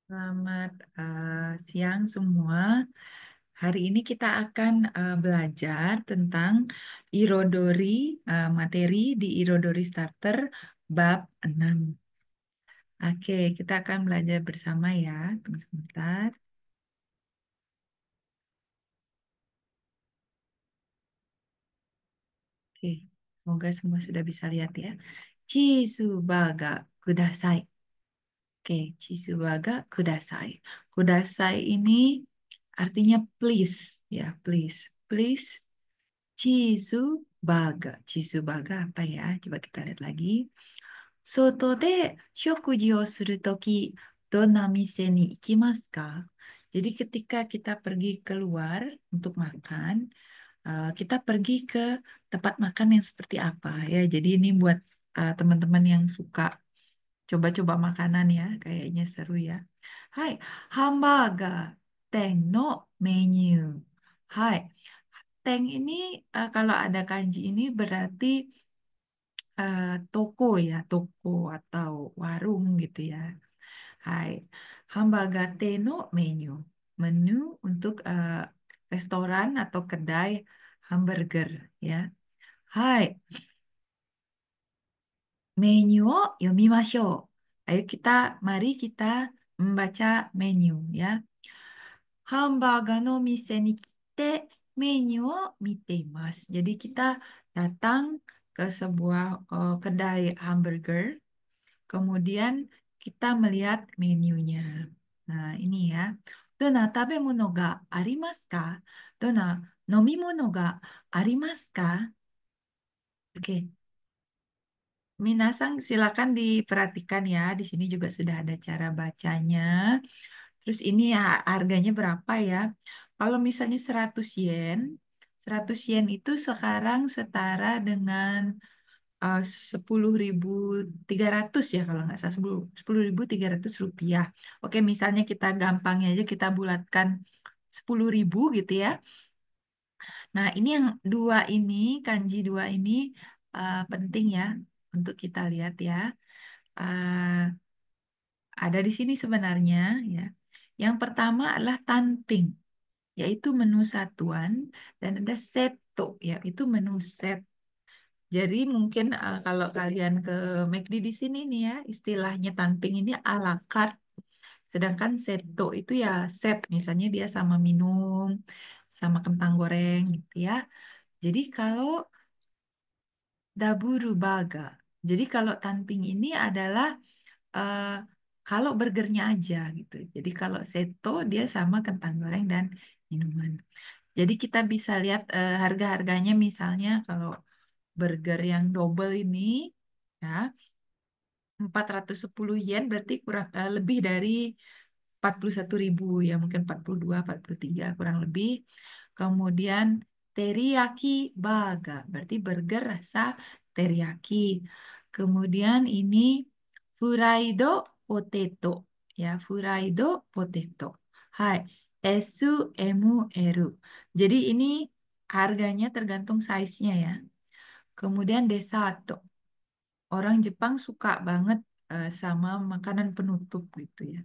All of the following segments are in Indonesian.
Selamat siang semua. Hari ini kita akan belajar tentang Irodori, materi di Irodori Starter bab 6. Oke, kita akan belajar bersama ya. Tunggu sebentar. Oke, semoga semua sudah bisa lihat ya. Chizubaga kudasai. Oke, chizubaga kudasai. Kudasai ini artinya please ya, please. Please. Chizubaga. Chizubaga apa ya? Coba kita lihat lagi. Soto de shokuji o suru toki, donna mise ni ikimasu ka? Jadi ketika kita pergi keluar untuk makan, kita pergi ke tempat makan yang seperti apa ya. Jadi ini buat teman-teman yang suka coba-coba makanan ya, kayaknya seru ya. Hai, hamburger, teng no menu. Hai, teng ini kalau ada kanji ini berarti toko ya, toko atau warung gitu ya. Hai, Hambagate no menu. Menu untuk restoran atau kedai hamburger ya. Hai, menu o yomimashou. Ayo mari kita membaca menu ya. Hamburger no mise ni kite menu o mite imasu. Jadi kita datang ke sebuah kedai hamburger. Kemudian kita melihat menunya. Nah, ini ya. Dona tabemono ga arimasu ka? Dona nomimono ga arimasu ka? Oke. Minasang silakan diperhatikan ya. Di sini juga sudah ada cara bacanya. Terus ini ya harganya berapa ya? Kalau misalnya 100 yen itu sekarang setara dengan 10.300 ya kalau nggak salah 10.300 rupiah. Oke, misalnya kita gampangnya aja kita bulatkan 10.000 gitu ya. Nah, ini yang dua ini, kanji dua ini penting ya untuk kita lihat ya. Uh, ada di sini sebenarnya ya. Yang pertama adalah tanping, yaitu menu satuan, dan ada seto, ya itu menu set. Jadi mungkin kalau kalian ke McD di sini nih ya, istilahnya tanping ini a la carte, sedangkan seto itu ya set, misalnya dia sama minum, sama kentang goreng gitu ya. Jadi kalau daburu baga, jadi kalau tanping ini adalah eh, kalau burgernya aja gitu. Jadi kalau seto dia sama kentang goreng dan minuman. Jadi kita bisa lihat harga-harganya misalnya kalau burger yang double ini ya 410 yen berarti kurang lebih dari 41.000 ya mungkin 42 43 kurang lebih. Kemudian teriyaki baga berarti burger rasa teriyaki. Kemudian ini furaido potato ya furaido potato. Hai, S M L. Jadi ini harganya tergantung size-nya ya. Kemudian desato. Orang Jepang suka banget sama makanan penutup gitu ya.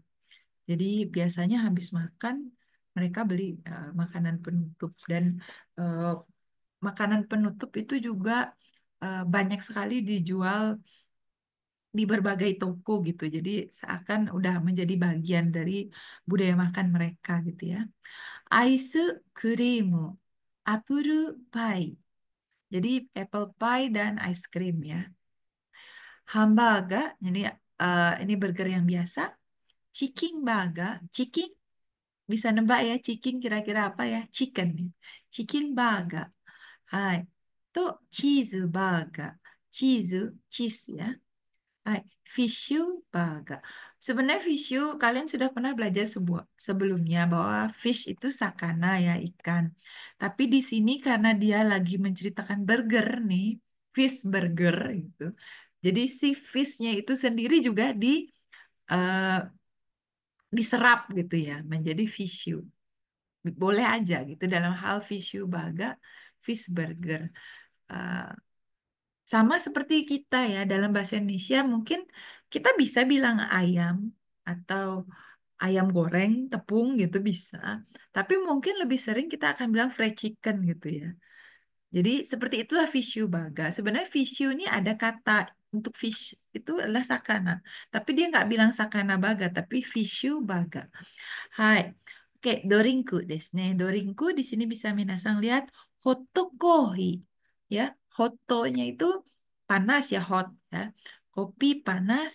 Jadi biasanya habis makan mereka beli makanan penutup dan eh, makanan penutup itu juga banyak sekali dijual di berbagai toko gitu. Jadi seakan udah menjadi bagian dari budaya makan mereka gitu ya. Ice cream, apple pie. Jadi apple pie dan ice cream ya. Hamburger, ini burger yang biasa. Chicken burger, chicken bisa nebak ya, chicken kira-kira apa ya? Chicken, chicken burger. Hai, to cheese burger, cheese, cheese ya. Hai, fish burger. Sebenarnya fish kalian sudah pernah belajar sebelumnya bahwa fish itu sakana ya ikan. Tapi di sini karena dia lagi menceritakan burger nih, fish burger gitu. Jadi si fishnya itu sendiri juga eh, diserap gitu ya menjadi fish. Boleh aja gitu dalam hal fish baga, fish burger. Eh, Sama seperti kita ya dalam bahasa Indonesia mungkin kita bisa bilang ayam atau ayam goreng, tepung gitu bisa. Tapi mungkin lebih sering kita akan bilang fried chicken gitu ya. Jadi seperti itulah fishu baga. Sebenarnya fishu ini ada kata untuk fish itu adalah sakana. Tapi dia nggak bilang sakana baga, tapi fishu baga. Hai. Oke, dorinku desu ne. Dorinku di sini bisa minasang lihat hot kohi. Ya, hotnya itu panas ya, hot ya. Kopi panas,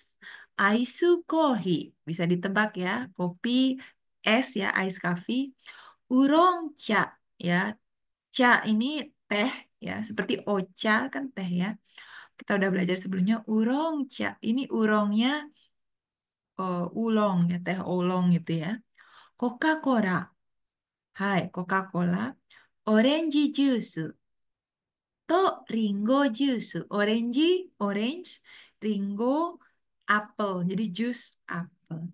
aisu kohi. Bisa ditebak ya, kopi es ya, ice coffee. Urong cha ya. Cha ini teh ya, seperti ocha kan teh ya. Kita udah belajar sebelumnya urong cha. Ini urongnya ulong ya, teh oolong gitu ya. Coca-Cola. Hai, Coca-Cola. Orange juice. To ringo juice. Orange, ringo, apel. Jadi jus apel.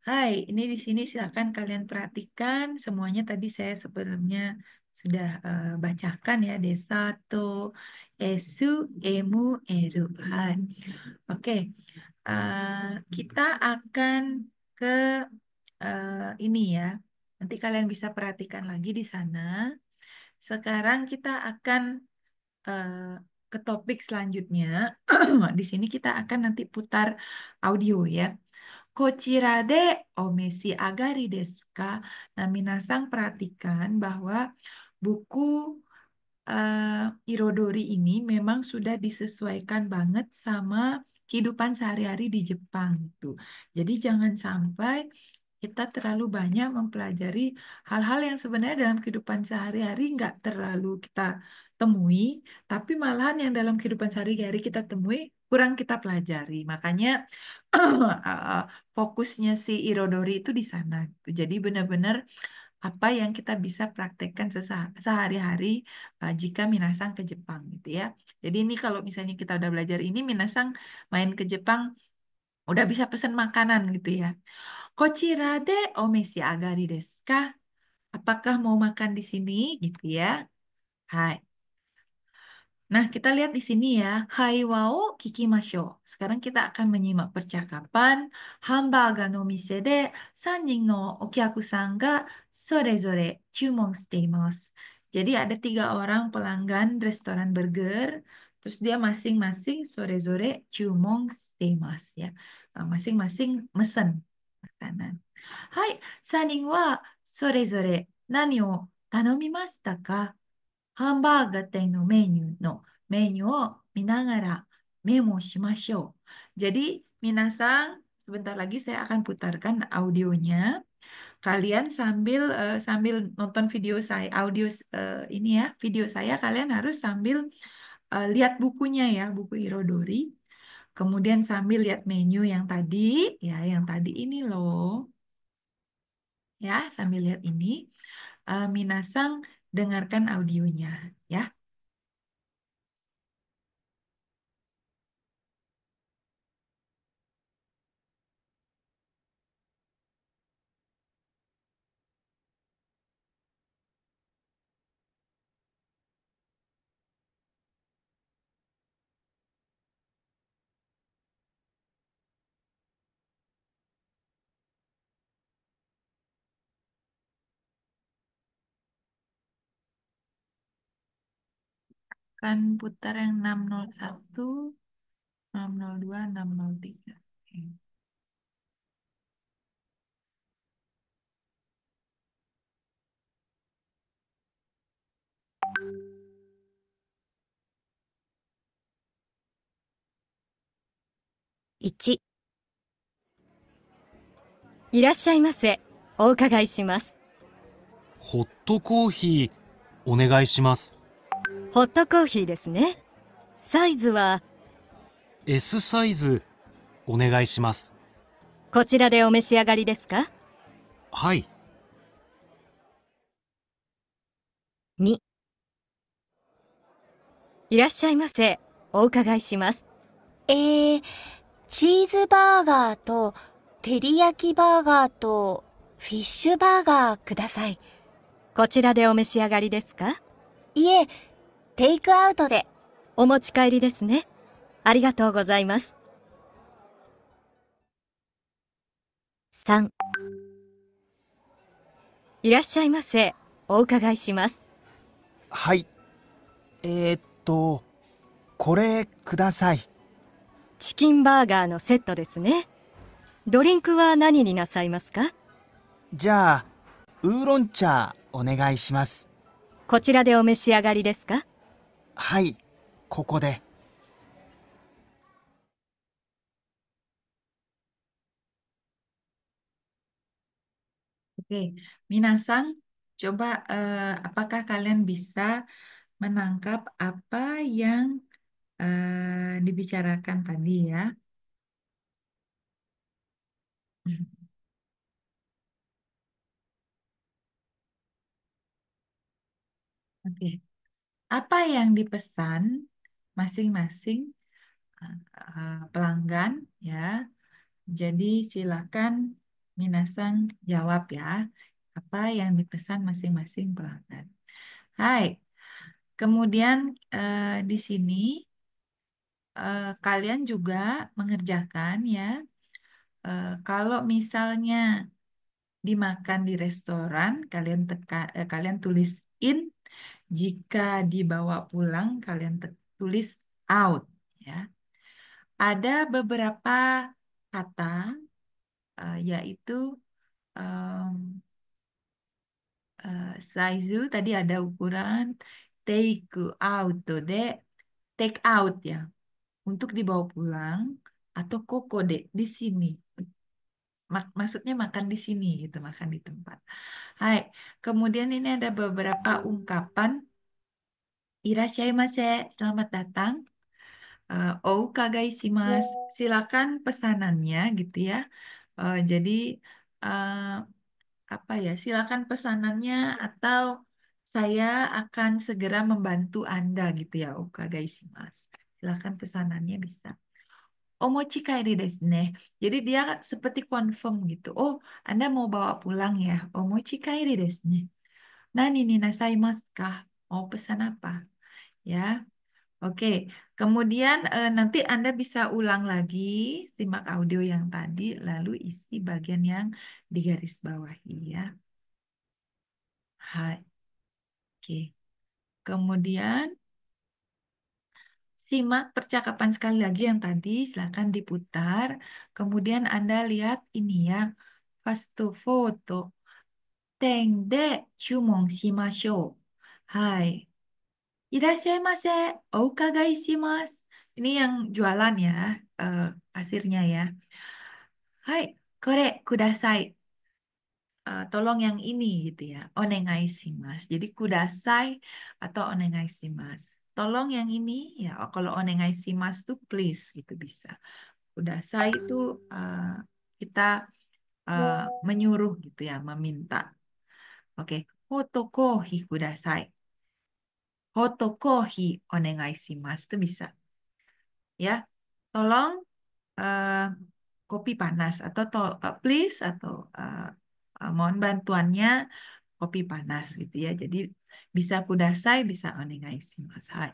Hai, ini di sini silakan kalian perhatikan. Semuanya tadi saya sebelumnya sudah bacakan ya. Desa to, esu, emu, eru. Hai. Oke, kita akan ke ini ya. Nanti kalian bisa perhatikan lagi di sana. Sekarang kita akan eh, ke topik selanjutnya. Di sini kita akan nanti putar audio ya. Kochira de omesi agari desu ka? Nah, minasang perhatikan bahwa buku Irodori ini memang sudah disesuaikan banget sama kehidupan sehari-hari di Jepang gitu. Jadi jangan sampai kita terlalu banyak mempelajari hal-hal yang sebenarnya dalam kehidupan sehari-hari nggak terlalu kita temui, tapi malahan yang dalam kehidupan sehari-hari kita temui kurang kita pelajari. Makanya eh, fokusnya si Irodori itu di sana gitu. Jadi benar-benar apa yang kita bisa praktekkan sehari-hari jika Minasang ke Jepang gitu ya. Jadi ini kalau misalnya kita udah belajar ini, Minasang main ke Jepang udah bisa pesan makanan gitu ya. Kochira de omesi agari desu ka? Apakah mau makan di sini gitu ya? Hai. Nah, kita lihat di sini ya, kaiwa o kikimashou. Sekarang kita akan menyimak percakapan. Hamburger no mise de 3人のお客さんがそれぞれ注文しています. Jadi ada 3 orang pelanggan restoran burger, terus dia masing-masing sore-sore chumong steimas ya. Masing-masing mesen makanan. Hai, 3人はそれぞれ何を頼みましたか？ハンバーガー店のメニューを見ながらメモしましょう. Jadi, minasang, sebentar lagi saya akan putarkan audionya. Kalian sambil nonton video saya, audio ini ya, video saya, kalian harus sambil lihat bukunya ya, buku Irodori. Kemudian sambil lihat menu yang tadi, ya, yang tadi ini loh. Ya, sambil lihat ini, minasang dengarkan audionya, ya. Kan putar yang 601, 602, 603. Oke. 1、いらっしゃいませ。お伺いします。ホットコーヒーお願いします。ホットコーヒーですね。サイズは S サイズお願いします。こちらでお召し上がりですか？はい。2、いらっしゃいませ。お伺いします。チーズバーガーと照り焼きバーガーとフィッシュバーガーください。こちらでお召し上がりですか？いえ、テイクアウトで。お持ち帰りですね。ありがとうございます。3、いらっしゃいませ。お伺いします。はい。これください。チキンバーガーのセットですね。ドリンクは何になさいますか？じゃあ、ウーロン茶お願いします。こちらでお召し上がりですか？はい、ここで。Oke, Minasang, coba apakah kalian bisa menangkap apa yang dibicarakan tadi ya? Oke, apa yang dipesan masing-masing pelanggan ya? Jadi silakan Minasang jawab ya, apa yang dipesan masing-masing pelanggan. Hai, kemudian di sini kalian juga mengerjakan ya, kalau misalnya dimakan di restoran, kalian tulis in, jika dibawa pulang kalian tulis out ya. Ada beberapa kata yaitu em, size tadi ada ukuran take out de take out ya untuk dibawa pulang atau kokode di sini. Maksudnya makan di sini gitu, makan di tempat. Hai, kemudian ini ada beberapa ungkapan Irashaimase, selamat datang. Oukagaishimasu, silakan pesanannya gitu ya. Jadi eh, apa ya? Silakan pesanannya atau saya akan segera membantu Anda gitu ya. Oukagaishimasu. Silakan pesanannya bisa. Omochi kaeri desu ne. Jadi dia seperti confirm gitu. Oh, Anda mau bawa pulang ya. Omochi kaeri desu ne. Nani ni nasaimasu ka? Mau pesan apa? Ya. Oke, kemudian nanti Anda bisa ulang lagi, simak audio yang tadi, lalu isi bagian yang digarisbawahi ya. Hai, oke. Kemudian simak percakapan sekali lagi yang tadi, silakan diputar. Kemudian Anda lihat ini ya, fast foto. Teng de chumon shimashou. Hai, irashaimase, oukagai shimasu. Ini yang jualan ya, kasirnya ya. Hai, kore kudasai. Tolong yang ini gitu ya. Onegai shimasu. Jadi kudasai atau onegai shimasu. Tolong yang ini ya. Kalau onegai shimasu tuh please gitu bisa. Kudasai itu kita uh, menyuruh gitu ya, meminta. Oke. Hotokohi kudasai. Hotokohi onegai shimasu itu bisa. Ya. Tolong eh, kopi panas atau please atau mohon bantuannya kopi panas gitu ya. Jadi bisa kudasai, bisa onegai shimasu. Hai.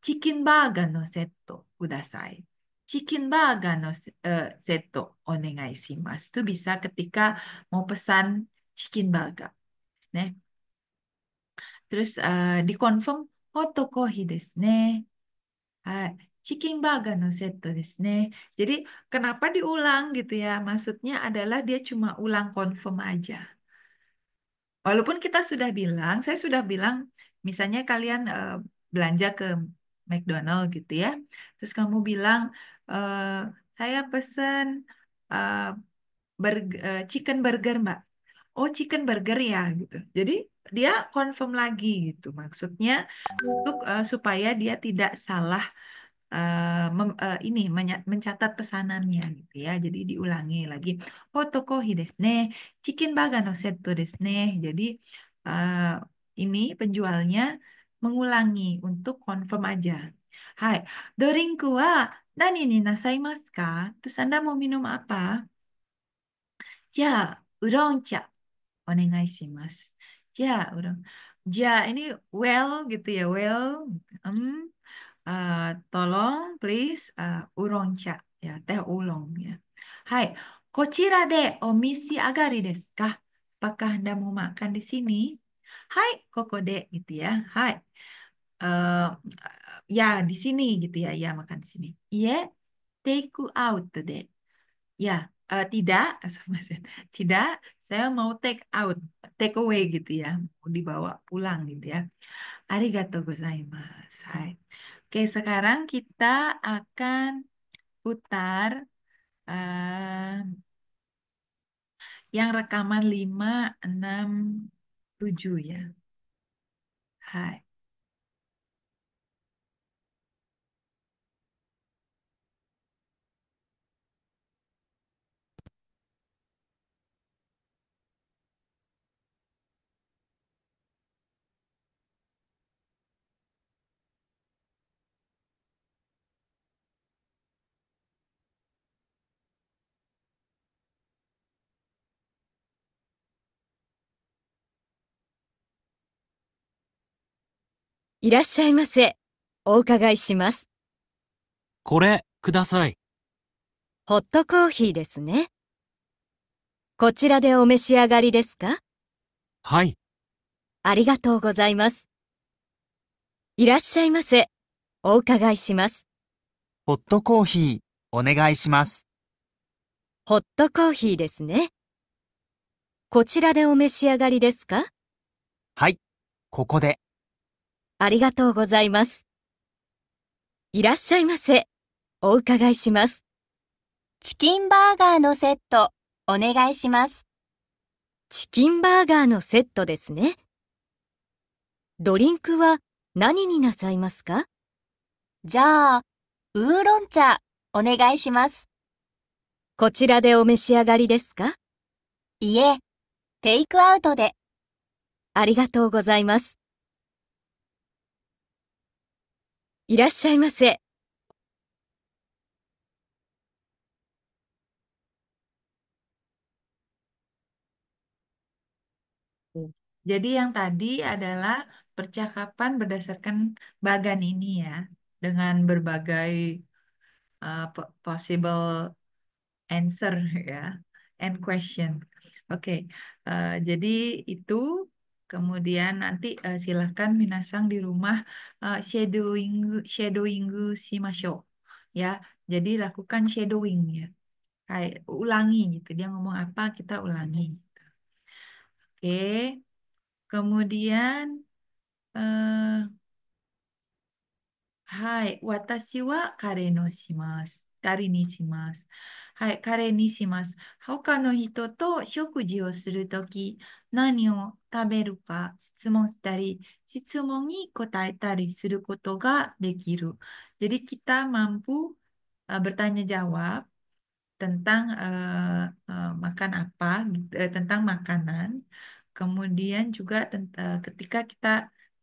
Chicken burger no setto kudasai. Chicken burger no setto onegai shimasu. Itu bisa ketika mau pesan chicken burger. Nih. Terus dikonfirm hotokohi desu ne. Hai. Chicken burger no setto desu ne. Jadi kenapa diulang gitu ya? Maksudnya adalah dia cuma ulang confirm aja. Walaupun kita sudah bilang, saya sudah bilang, misalnya kalian belanja ke McDonald gitu ya, terus kamu bilang, eh, saya pesen eh, chicken burger, Mbak. Oh, chicken burger ya, gitu. Jadi dia confirm lagi gitu. Maksudnya untuk supaya dia tidak salah ini mencatat pesanannya gitu ya. Jadi diulangi lagi. Hotokohi desu ne. Chicken baga no setto desu ne. Jadi eh, ini penjualnya mengulangi untuk confirm aja. Hai, dorinku wa nani ni nasaimasu ka? Terus Anda mau minum apa? Ja, udon cha. Onegai shimasu. Ja, udon. Ja, ini well gitu ya, well. Hmm. Tolong please uroncha ya teh oolong ya. Hai, kochira de omisi agari desu ka? apakah Anda mau makan di sini? Hai, kokode gitu ya. Hai. Eh, ya, di sini gitu ya. Ya, makan di sini. Iya, take out deh. Ya, tidak, tidak, saya mau take out, take away gitu ya, mau dibawa pulang gitu ya. Arigato gozaimasu. Hai. Oke, sekarang kita akan putar yang rekaman 5, 6, 7 ya. Hai. いらっしゃいませ。お伺いします。これ、ください。ホットコーヒーですね。こちらでお召し上がりですか？はい。ありがとうございます。いらっしゃいませ。お伺いします。ホットコーヒー、お願いします。ホットコーヒーですね。こちらでお召し上がりですか？はい、ここで。ありがとうございます。いらっしゃいませ。お伺いします。チキンバーガーのセット、お願いします。チキンバーガーのセットですね。ドリンクは何になさいますか？じゃあ、ウーロン茶、お願いします。こちらでお召し上がりですか？いえ、テイクアウトで。ありがとうございます。いらっしゃいませ。Jadi yang tadi adalah percakapan berdasarkan bagan ini ya, dengan berbagai possible answer ya, and question. Oke, jadi itu kemudian nanti silahkan minasang di rumah shadowing shimashou ya. Jadi lakukan shadowing ya, kayak ulangi gitu. Dia ngomong apa kita ulangi. Oke, kemudian eh, はい。私は彼のします。彼にします。はい。彼にします。他の人と食事をするとき、何を食べるか質問したり、質問に答えたりすることができる。Jadi kita mampu bertanya jawab tentang makan apa, tentang makanan. Kemudian juga ketika kita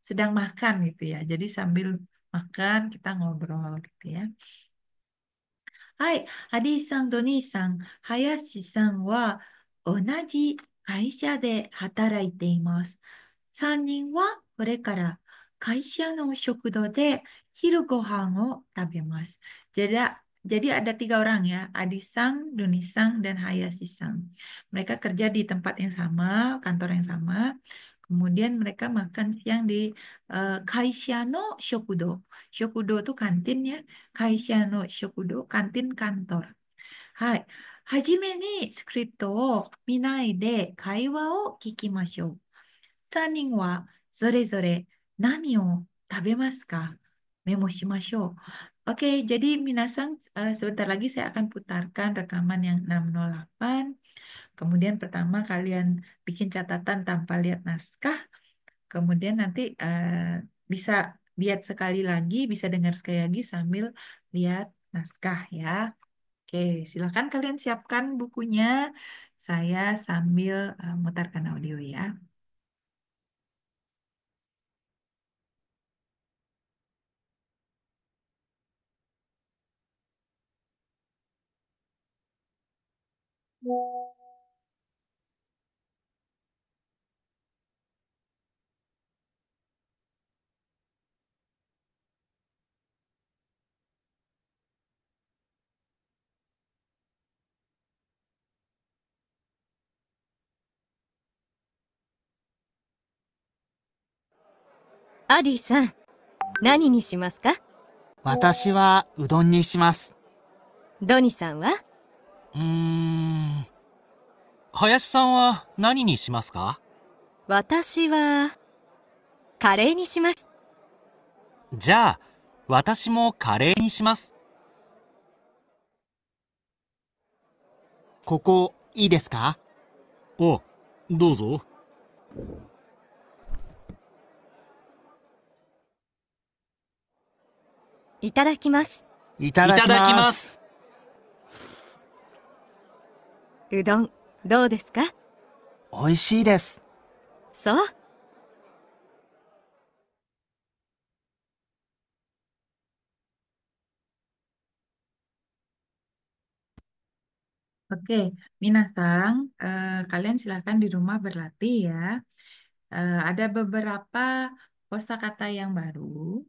sedang makan gitu ya. Jadi sambil makan kita ngobrol gitu ya. はい、ハリーさんと兄さん、林さんは同じ会社で働いています。3人はこれから会社の食堂で昼ご飯を食べます。Jadi ada 3 orang ya, Adi-sang, Doni-sang, dan Hayashi-sang. Mereka kerja di tempat yang sama, kantor yang sama. Kemudian mereka makan siang di Kaisha no Shokudo. Shokudo itu kantin ya. Kaisha no Shokudo, kantin kantor. はい。はじめにスクリプトを見ないで会話を聞きましょう。3人はそれぞれ何を食べますか？メモしましょう。Oke, jadi minasang sebentar lagi saya akan putarkan rekaman yang 608. Kemudian pertama kalian bikin catatan tanpa lihat naskah. Kemudian nanti bisa lihat sekali lagi, bisa dengar sekali lagi sambil lihat naskah ya. Oke, silakan kalian siapkan bukunya. Saya sambil mutarkan audio ya. アディさん、何にしますか？私はうどんにします。ドニさんは？うーん。林さんは何にしますか？私は、カレーにします。じゃあ、私もカレーにします。ここ、いいですか？お、どうぞ。いただきます。いただきいただきます。ます。うどん、どうですか？美味しいです。そう。Oke, Minasang, kalian silakan di rumah berlatih ya. Ada beberapa kosakata yang baru,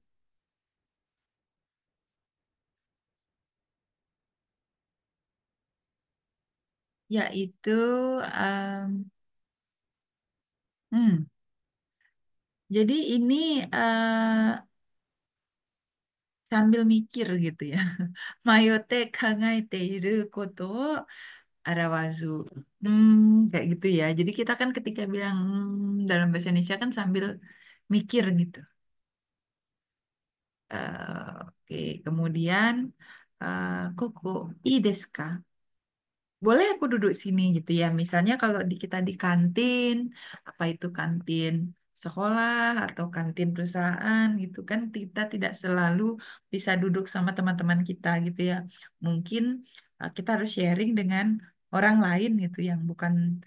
yaitu, em, hmm, jadi ini sambil mikir gitu ya. Mayote kagaete iru koto wo arawazu. Kayak gitu ya. Jadi kita kan ketika bilang dalam bahasa Indonesia kan sambil mikir gitu. Oke, kemudian koko ii desu ka? Boleh aku duduk sini gitu ya. Misalnya kalau kita di kantin, apa itu kantin sekolah atau kantin perusahaan gitu kan kita tidak selalu bisa duduk sama teman-teman kita gitu ya. Mungkin kita harus sharing dengan orang lain gitu yang bukan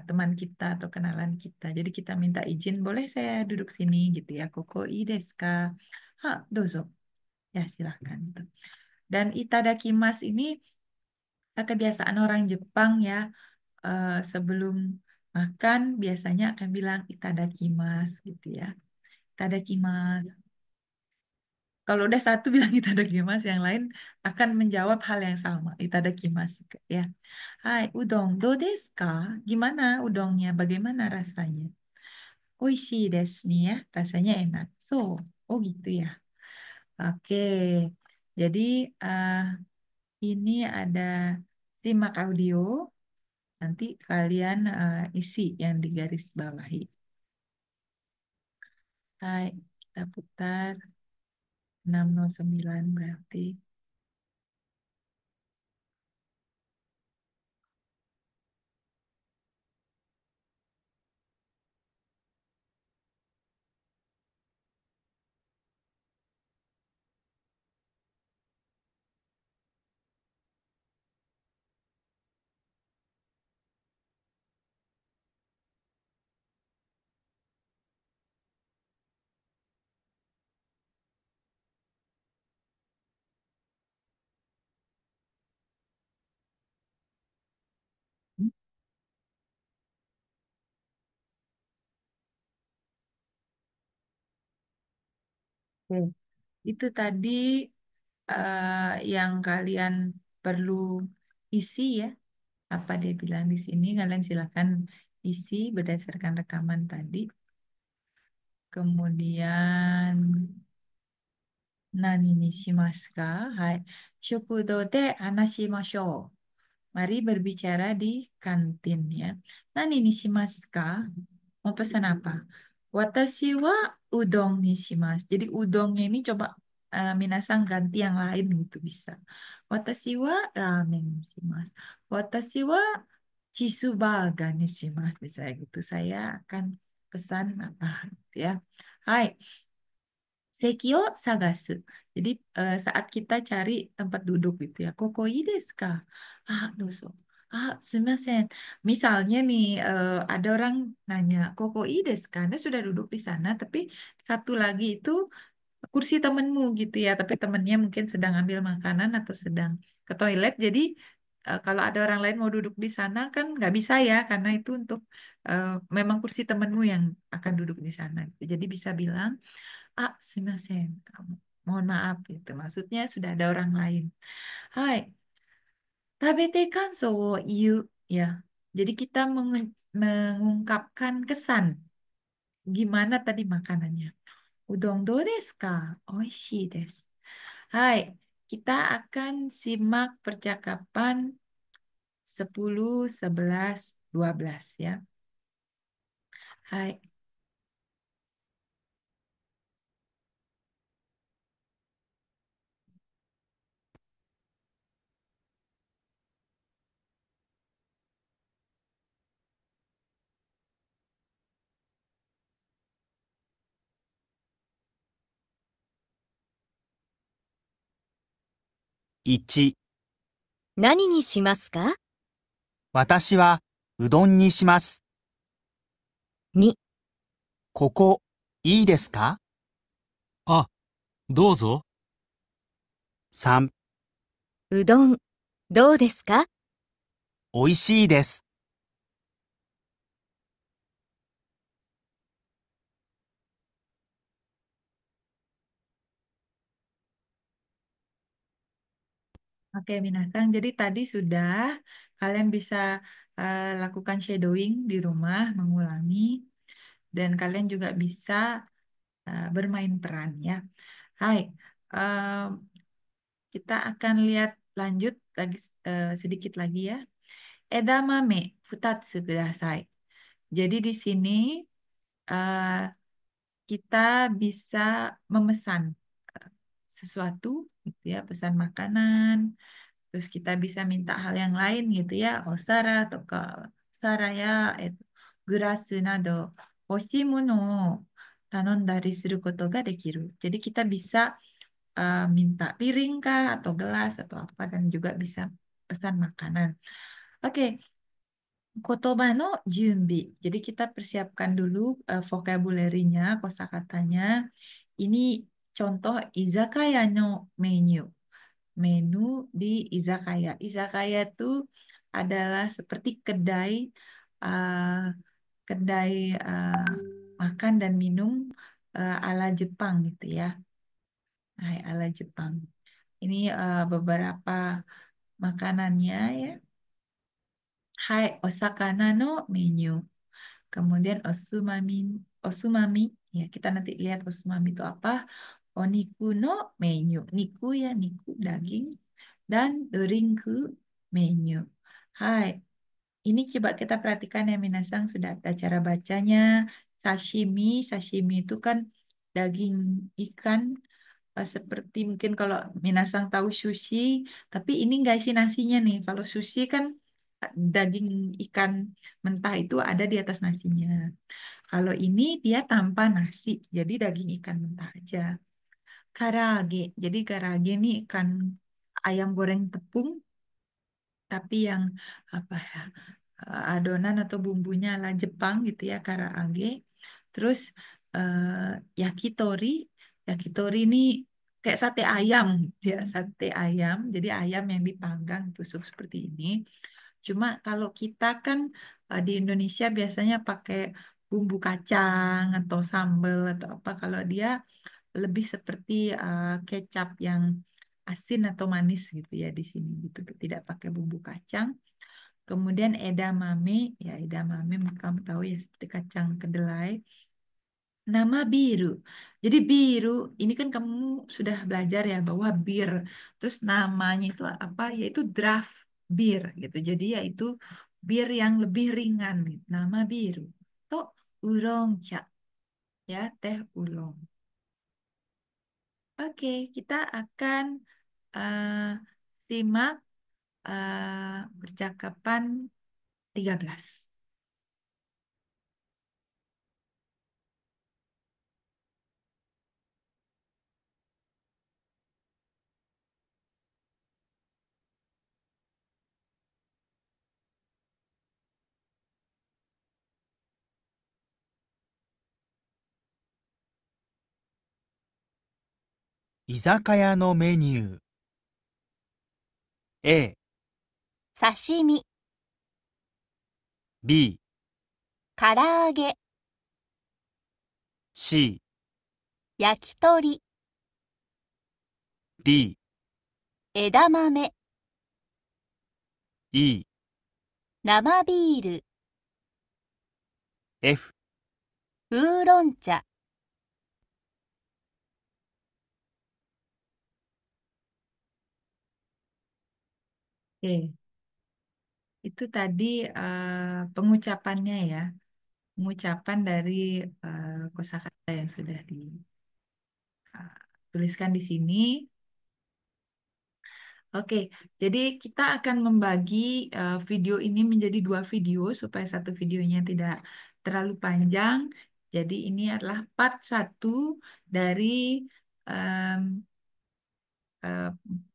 teman kita atau kenalan kita. Jadi kita minta izin, boleh saya duduk sini gitu ya. Koko ii desu ka? Ha, dozo. Ya, silahkan. Dan itadakimasu ini kebiasaan orang Jepang ya. Sebelum makan biasanya akan bilang itadakimasu gitu ya. Itadakimasu. Kalau udah satu bilang itadakimasu, yang lain akan menjawab hal yang sama. Itadakimasu juga ya. Hai, udon, do desu ka? Gimana udongnya? Bagaimana rasanya? Oishii desu nih ya, rasanya enak. So, oh gitu ya. Oke, jadi eh, ini ada simak audio. Nanti kalian isi yang di garis bawahi. Hai, kita putar 609 berarti. Oke. Itu tadi yang kalian perlu isi ya. Apa dia bilang di sini? Kalian silakan isi berdasarkan rekaman tadi. Kemudian nani ni shimasu ka? Hai. Shokudo de hanashimashou. Mari berbicara di kantin ya. Nani ni shimasu ka? Mau pesan apa? Watashi wa udon ni shimasu. Jadi udongnya ini coba minasang ganti yang lain gitu bisa. Watashi wa ramen ni shimasu. Watashi wa chisubaga ni shimasu. Bisa gitu. Saya akan pesan apa gitu ya. Hai. Sekio sagasu. Jadi saat kita cari tempat duduk gitu ya. Koko ii desu ka? Ah, doso. Ah, sumimasen. Misalnya nih ada orang nanya, Koko ii desu ka? Anda sudah duduk di sana, tapi satu lagi itu kursi temenmu gitu ya. Tapi temennya mungkin sedang ambil makanan atau sedang ke toilet. Jadi kalau ada orang lain mau duduk di sana kan nggak bisa ya, karena itu untuk eh, memang kursi temenmu yang akan duduk di sana. Jadi bisa bilang ah, sumimasen. Mohon maaf gitu. Maksudnya sudah ada orang lain. Hai, tabete kanso wo iu. Ya. Jadi kita mengungkapkan kesan. Gimana tadi makanannya? udon do desu ka? Oishii desu. Hai, kita akan simak percakapan 10, 11, 12 ya. Hai.1、何にしますか？私はうどんにします。 2、ここ、いいですか？あ、どうぞ。 3、うどん、どうですか？おいしいです。 Oke, Minasang. Jadi tadi sudah kalian bisa lakukan shadowing di rumah, mengulangi, dan kalian juga bisa bermain peran ya. Hai, em, kita akan lihat lanjut lagi sedikit lagi ya. Edamame futatsu kudasai. Jadi di sini eh, kita bisa memesan eh, sesuatu, gitu ya, pesan makanan. Terus kita bisa minta hal yang lain gitu ya, osara atau ke saraya, gurasu nado, hoshimono o tanondari suru koto ga dekiru. Jadi kita bisa minta piring kah atau gelas atau apa dan juga bisa pesan makanan. Oke, kotoba no junbi. Jadi kita persiapkan dulu vocabulary-nya, kosakatanya. Ini contoh izakaya no menu. Menu di izakaya. Izakaya itu adalah seperti kedai uh, kedai makan dan minum ala Jepang gitu ya. Hai, ala Jepang. Ini beberapa makanannya ya. Hai, osakana no menu. Kemudian osumami, osumami. Ya, kita nanti lihat osumami itu apa. Oniku no menu. Niku ya, niku daging. Dan drinku menu. Hai, ini coba kita perhatikan ya Minasang, sudah ada cara bacanya. Sashimi, sashimi itu kan daging ikan seperti mungkin kalau Minasang tahu sushi, tapi ini nggak isi nasinya nih. Kalau sushi kan daging ikan mentah itu ada di atas nasinya. Kalau ini dia tanpa nasi, jadi daging ikan mentah aja. Karage, jadi karage ini ikan ayam goreng tepung, tapi yang apa ya, adonan atau bumbunya ala Jepang gitu ya, karaage. Terus yakitori, yakitori ini kayak sate ayam ya, sate ayam. Jadi ayam yang dipanggang tusuk seperti ini. Cuma kalau kita kan di Indonesia biasanya pakai bumbu kacang atau sambal atau apa. Kalau dia lebih seperti kecap yang asin atau manis gitu ya di sini gitu. Tidak pakai bumbu kacang. Kemudian edamame, ya edamame kamu tahu ya seperti kacang kedelai. Nama biru. Jadi biru, ini kan kamu sudah belajar ya bahwa bir. Terus namanya itu apa? Yaitu draft bir gitu. Jadi yaitu bir yang lebih ringan gitu. Nama biru. Toh oolong cha, ya teh oolong. Oke, kita akan eh, simak percakapan 13. 居酒屋のメニュー。A、刺身、 B、唐揚げ、 C、焼き鳥、 D、枝豆、 E、生ビール、 F、ウーロン茶。Oke, itu tadi pengucapannya ya. Pengucapan dari kosakata yang sudah dituliskan di sini. Oke, jadi kita akan membagi video ini menjadi dua video supaya satu videonya tidak terlalu panjang. Jadi ini adalah part satu dari em, eh,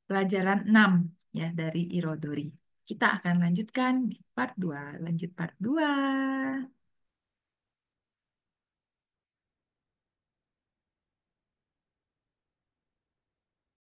pelajaran 6 ya dari Irodori. Kita akan lanjutkan di part 2. Lanjut part 2.